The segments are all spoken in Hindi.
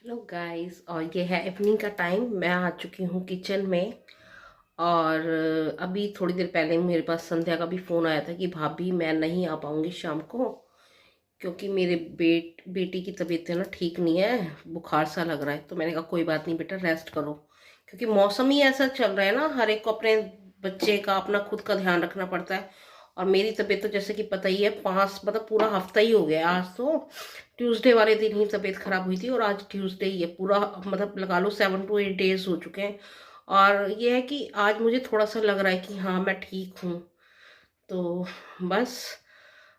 Hello guys. और ये है इवनिंग का टाइम। मैं आ चुकी हूँ किचन में। और अभी थोड़ी देर पहले मेरे पास संध्या का भी फ़ोन आया था कि भाभी मैं नहीं आ पाऊँगी शाम को, क्योंकि मेरे बेटी की तबीयत है ना ठीक नहीं है, बुखार सा लग रहा है। तो मैंने कहा कोई बात नहीं बेटा, रेस्ट करो, क्योंकि मौसम ही ऐसा चल रहा है ना, हर एक को अपने बच्चे का अपना खुद का ध्यान रखना पड़ता है। और मेरी तबीयत तो जैसे कि पता ही है, पाँच मतलब पूरा हफ्ता ही हो गया। आज तो ट्यूसडे वाले दिन ही तबीयत खराब हुई थी और आज ट्यूसडे ही है, पूरा मतलब लगा लो 7 to 8 डेज हो चुके हैं। और ये है कि आज मुझे थोड़ा सा लग रहा है कि हाँ मैं ठीक हूँ। तो बस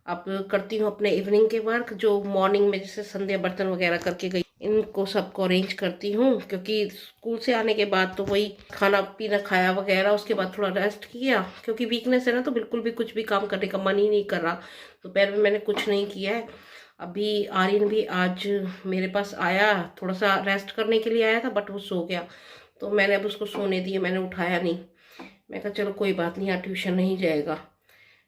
अब करती हूँ अपने इवनिंग के वर्क, जो मॉर्निंग में जैसे संध्या बर्तन वगैरह करके गई, इनको सबको अरेंज करती हूँ, क्योंकि स्कूल से आने के बाद तो वही खाना पीना खाया वगैरह, उसके बाद थोड़ा रेस्ट किया, क्योंकि वीकनेस है ना, तो बिल्कुल भी कुछ भी काम करने का मन ही नहीं कर रहा। दोपहर में मैंने कुछ नहीं किया है। अभी आर्यन भी आज मेरे पास आया, थोड़ा सा रेस्ट करने के लिए आया था, बट वो सो गया। तो मैंने अब उसको सोने दिया, मैंने उठाया नहीं। मैं कहा चलो कोई बात नहीं, आज ट्यूशन नहीं जाएगा,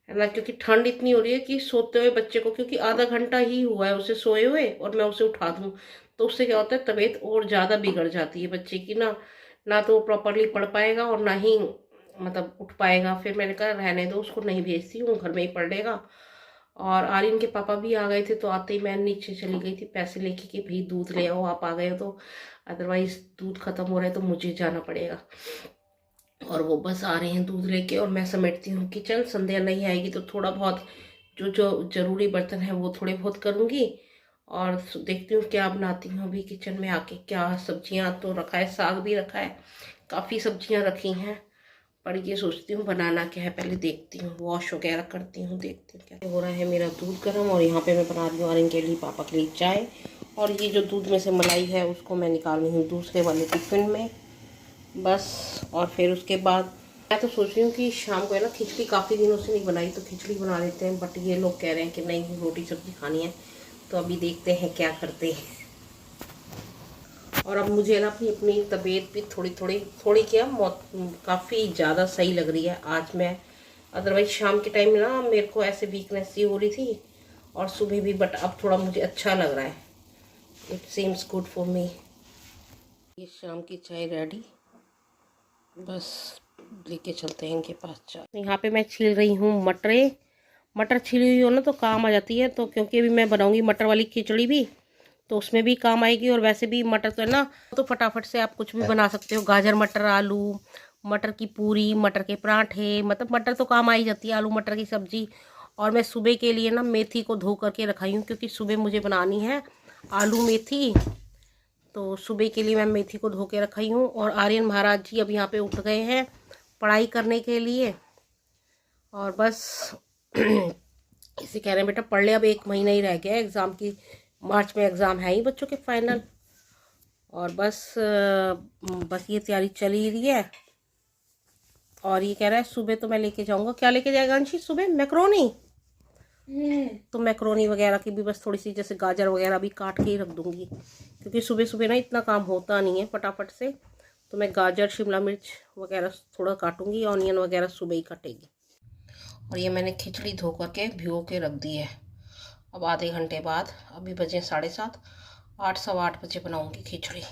है ना, क्योंकि ठंड इतनी हो रही है कि सोते हुए बच्चे को, क्योंकि आधा घंटा ही हुआ है उसे सोए हुए, और मैं उसे उठा दूँ तो उससे क्या होता है, तबीयत और ज़्यादा बिगड़ जाती है बच्चे की ना। ना तो वो प्रॉपरली पढ़ पाएगा और ना ही मतलब उठ पाएगा। फिर मैंने कहा रहने दो, उसको नहीं भेजती हूँ, घर में ही पढ़ लेगा। और आर्यन के पापा भी आ गए थे, तो आते ही मैं नीचे चली गई थी पैसे लेके कि भाई दूध ले आओ, आप आ गए हो तो, अदरवाइज दूध खत्म हो रहा है तो मुझे जाना पड़ेगा। और वो बस आ रहे हैं दूध लेके, और मैं समेटती हूँ किचन। संध्या नहीं आएगी तो थोड़ा बहुत जो जो ज़रूरी बर्तन है वो थोड़े बहुत करूँगी। और देखती हूँ क्या बनाती हूँ अभी किचन में आके। क्या सब्जियाँ तो रखा है, साग भी रखा है, काफ़ी सब्जियाँ रखी हैं, पर ये सोचती हूँ बनाना क्या है, पहले देखती हूँ, वॉश वगैरह करती हूँ, देखती हूँ क्या हो रहा है। मेरा दूध गर्म, और यहाँ पे मैं बना रही हूँ आर्यन के लिए, पापा के लिए चाय। और ये जो दूध में से मलाई है उसको मैं निकाल रही हूँ दूसरे वाले टिफिन में, बस। और फिर उसके बाद मैं तो सोच रही हूँ कि शाम को है ना, खिचड़ी काफ़ी दिनों से नहीं बनाई, तो खिचड़ी बना लेते हैं, बट ये लोग कह रहे हैं कि नहीं रोटी सब्जी खानी है। तो अभी देखते हैं क्या करते हैं। और अब मुझे ना अपनी अपनी तबीयत भी थोड़ी थोड़ी थोड़ी क्या काफ़ी ज़्यादा सही लग रही है आज मैं। अदरवाइज शाम के टाइम ना मेरे को ऐसे वीकनेस सी हो रही थी, और सुबह भी, बट अब थोड़ा मुझे अच्छा लग रहा है। It seems good for me. ये शाम की चाय रेडी, बस लेके चलते हैं इनके पास चाय। यहाँ पे मैं छील रही हूँ मटरें। मटर छीली हुई हो ना तो काम आ जाती है, तो क्योंकि अभी मैं बनाऊंगी मटर वाली खिचड़ी भी, तो उसमें भी काम आएगी। और वैसे भी मटर तो है ना, तो फटाफट से आप कुछ भी बना सकते हो, गाजर मटर आलू, मटर की पूरी, मटर के पराठे, मतलब मटर तो काम आ ही जाती है, आलू मटर की सब्जी। और मैं सुबह के लिए ना मेथी को धो करके रखाई हूँ, क्योंकि सुबह मुझे बनानी है आलू मेथी। तो सुबह के लिए मैं मेथी को धो के रखाई हूँ। और आर्यन महाराज जी अब यहाँ पे उठ गए हैं पढ़ाई करने के लिए, और बस इसे कह रहे हैं बेटा पढ़ ले, अब 1 महीना ही रह गया है एग्ज़ाम की, मार्च में एग्ज़ाम है ही बच्चों के फाइनल। और बस ये तैयारी चल ही रही है। और ये कह रहा है सुबह तो मैं लेके जाऊंगा, क्या लेके जाएगा अंशी सुबह? मैक्रोनी। तो मैक्रोनी वगैरह की भी बस थोड़ी सी, जैसे गाजर वगैरह भी काट के ही रख दूंगी, क्योंकि सुबह सुबह ना इतना काम होता नहीं है फटाफट से। तो मैं गाजर शिमला मिर्च वगैरह थोड़ा काटूंगी, ऑनियन वगैरह सुबह ही कटेगी। और ये मैंने खिचड़ी धो करके भिगो के रख दी है। अब आधे घंटे बाद, अभी बजे 7:30, 8 सवा 8 बजे बनाऊंगी खिचड़ी।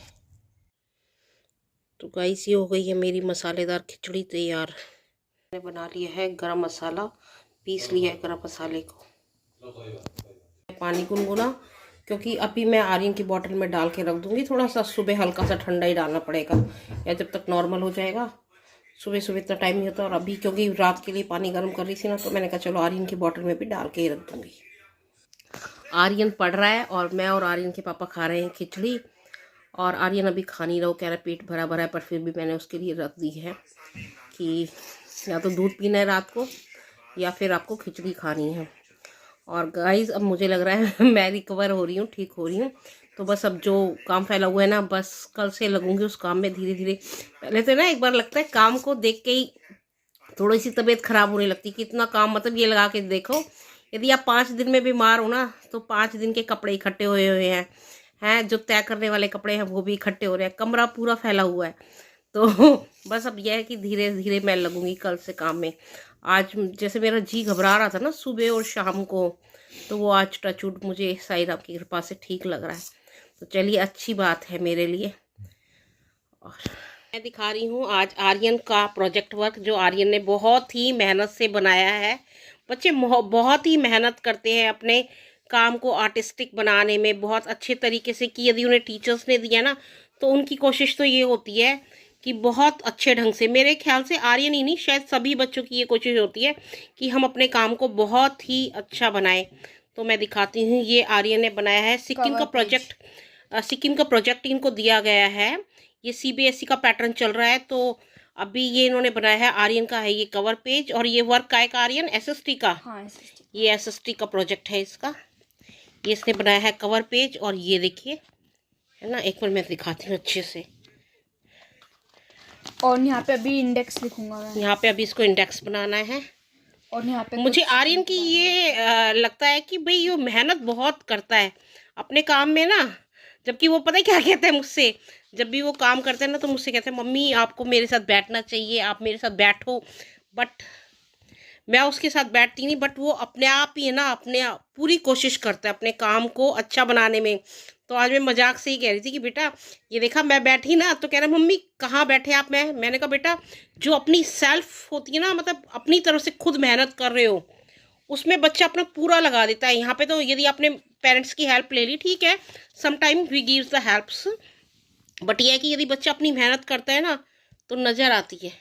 तो गाइस ये हो गई है मेरी मसालेदार खिचड़ी तैयार। मैंने बना लिया है गरम मसाला, पीस लिया है गरम मसाले को। पानी गुनगुना, क्योंकि अभी मैं आर्यन की बोतल में डाल के रख दूंगी, थोड़ा सा सुबह हल्का सा ठंडा ही डालना पड़ेगा, या जब तक नॉर्मल हो जाएगा। सुबह सुबह इतना टाइम नहीं होता। और अभी क्योंकि रात के लिए पानी गर्म कर रही थी ना, तो मैंने कहा चलो आर्यन की बोतल में भी डाल के ही रख दूंगी। आर्यन पढ़ रहा है और मैं और आर्यन के पापा खा रहे हैं खिचड़ी। और आर्यन अभी खा नहीं रहा, कह रहा है पेट भरा भरा है, पर फिर भी मैंने उसके लिए रख दी है कि या तो दूध पीना है रात को, या फिर आपको खिचड़ी खानी है। और गाइस अब मुझे लग रहा है मैं रिकवर हो रही हूँ, ठीक हो रही हूँ। तो बस अब जो काम फैला हुआ है ना, बस कल से लगूंगी उस काम में धीरे धीरे। पहले तो ना एक बार लगता है काम को देख के ही थोड़ी सी तबीयत खराब होने लगती कि इतना काम, मतलब ये लगा के देखो, यदि आप 5 दिन में बीमार हो ना, तो 5 दिन के कपड़े इकट्ठे हुए हुए हैं जो तय करने वाले कपड़े हैं वो भी इकट्ठे हो रहे हैं, कमरा पूरा फैला हुआ है। तो बस अब यह है कि धीरे धीरे मैं लगूंगी कल से काम में। आज जैसे मेरा जी घबरा रहा था ना सुबह और शाम को, तो वो आज टचवुड मुझे साईं राम की कृपा से ठीक लग रहा है। तो चलिए अच्छी बात है मेरे लिए। और मैं दिखा रही हूँ आज आर्यन का प्रोजेक्ट वर्क, जो आर्यन ने बहुत ही मेहनत से बनाया है। बच्चे बहुत ही मेहनत करते हैं अपने काम को आर्टिस्टिक बनाने में, बहुत अच्छे तरीके से, कि यदि उन्हें टीचर्स ने दिया ना तो उनकी कोशिश तो ये होती है कि बहुत अच्छे ढंग से, मेरे ख्याल से आर्यन ही नहीं शायद सभी बच्चों की ये कोशिश होती है कि हम अपने काम को बहुत ही अच्छा बनाएं। तो मैं दिखाती हूँ, ये आर्यन ने बनाया है सिक्किम का प्रोजेक्ट। सिक्किम का प्रोजेक्ट इनको दिया गया है, ये सीबीएसई का पैटर्न चल रहा है। तो अभी ये इन्होंने बनाया है, आर्यन का है ये कवर पेज, और ये वर्क का है आर्यन एसएसटी का। हाँ, ये एसएसटी का प्रोजेक्ट है इसका। ये इसने बनाया है कवर पेज, और ये देखिए है ना, एक बार मैं दिखाती हूँ अच्छे से। और यहाँ पे अभी इंडेक्स लिखूंगा मैं। यहाँ पे अभी इसको इंडेक्स बनाना है। और यहाँ पे मुझे आर्यन की ये लगता है कि भाई ये मेहनत बहुत करता है अपने काम में ना। जबकि वो पता है क्या कहते हैं मुझसे, जब भी वो काम करते हैं ना तो मुझसे कहते हैं मम्मी आपको मेरे साथ बैठना चाहिए, आप मेरे साथ बैठो। बट मैं उसके साथ बैठती नहीं, बट वो अपने आप ही है ना, अपने आप पूरी कोशिश करता है अपने काम को अच्छा बनाने में। तो आज मैं मजाक से ही कह रही थी कि बेटा ये देखा मैं बैठी ना, तो कह रहा मम्मी कहाँ बैठे आप। मैंने कहा बेटा जो अपनी सेल्फ होती है ना, मतलब अपनी तरफ से खुद मेहनत कर रहे हो, उसमें बच्चा अपना पूरा लगा देता है। यहाँ पे तो यदि आपने पेरेंट्स की हेल्प ले ली ठीक है, sometime we gives the helps, but यह है कि यदि बच्चा अपनी मेहनत करता है ना तो नज़र आती है।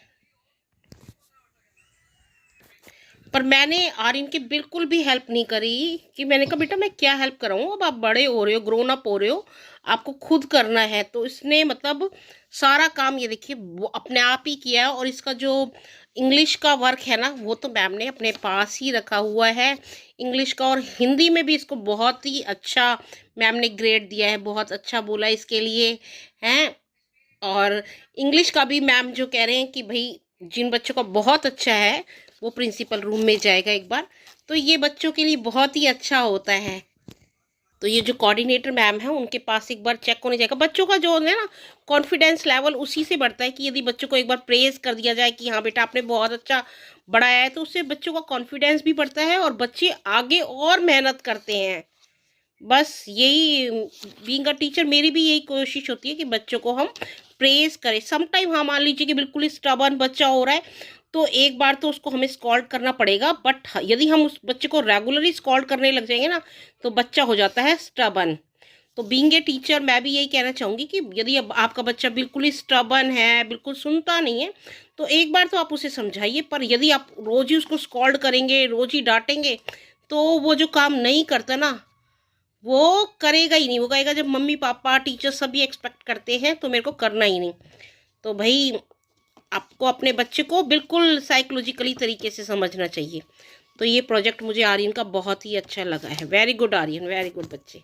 पर मैंने आर्यन की बिल्कुल भी हेल्प नहीं करी, कि मैंने कहा बेटा मैं क्या हेल्प कराऊँ, अब आप बड़े हो रहे हो, ग्रोन अप हो रहे हो, आपको खुद करना है। तो इसने मतलब सारा काम ये देखिए वो अपने आप ही किया है। और इसका जो इंग्लिश का वर्क है ना वो तो मैम ने अपने पास ही रखा हुआ है, इंग्लिश का। और हिंदी में भी इसको बहुत ही अच्छा मैम ने ग्रेड दिया है, बहुत अच्छा बोला इसके लिए हैं। और इंग्लिश का भी मैम जो कह रहे हैं कि भाई जिन बच्चों का बहुत अच्छा है वो प्रिंसिपल रूम में जाएगा एक बार, तो ये बच्चों के लिए बहुत ही अच्छा होता है। तो ये जो कोऑर्डिनेटर मैम है उनके पास एक बार चेक होने जाएगा। बच्चों का जो है ना कॉन्फिडेंस लेवल उसी से बढ़ता है, कि यदि बच्चों को एक बार प्रेज कर दिया जाए कि हाँ बेटा आपने बहुत अच्छा बढ़ाया है, तो उससे बच्चों का कॉन्फिडेंस भी बढ़ता है और बच्चे आगे और मेहनत करते हैं। बस यही बीइंग अ टीचर मेरी भी यही कोशिश होती है कि बच्चों को हम प्रेज करें। समटाइम हाँ मान लीजिए कि बिल्कुल ही स्टबर्न बच्चा हो रहा है तो एक बार तो उसको हमें स्कॉल्ड करना पड़ेगा, बट यदि हम उस बच्चे को रेगुलरली स्कॉल्ड करने लग जाएंगे ना तो बच्चा हो जाता है स्टबर्न। तो बीइंग ए टीचर मैं भी यही कहना चाहूँगी कि यदि अब आपका बच्चा बिल्कुल ही स्टबर्न है, बिल्कुल सुनता नहीं है, तो एक बार तो आप उसे समझाइए। पर यदि आप रोज़ ही उसको स्कॉल्ड करेंगे, रोज़ ही डांटेंगे, तो वो जो काम नहीं करता ना वो करेगा ही नहीं। वो कहेगा जब मम्मी पापा टीचर सभी एक्सपेक्ट करते हैं तो मेरे को करना ही नहीं। तो भाई आपको अपने बच्चे को बिल्कुल साइकोलॉजिकली तरीके से समझना चाहिए। तो ये प्रोजेक्ट मुझे आर्यन का बहुत ही अच्छा लगा है। Very good Aryan, very good बच्चे।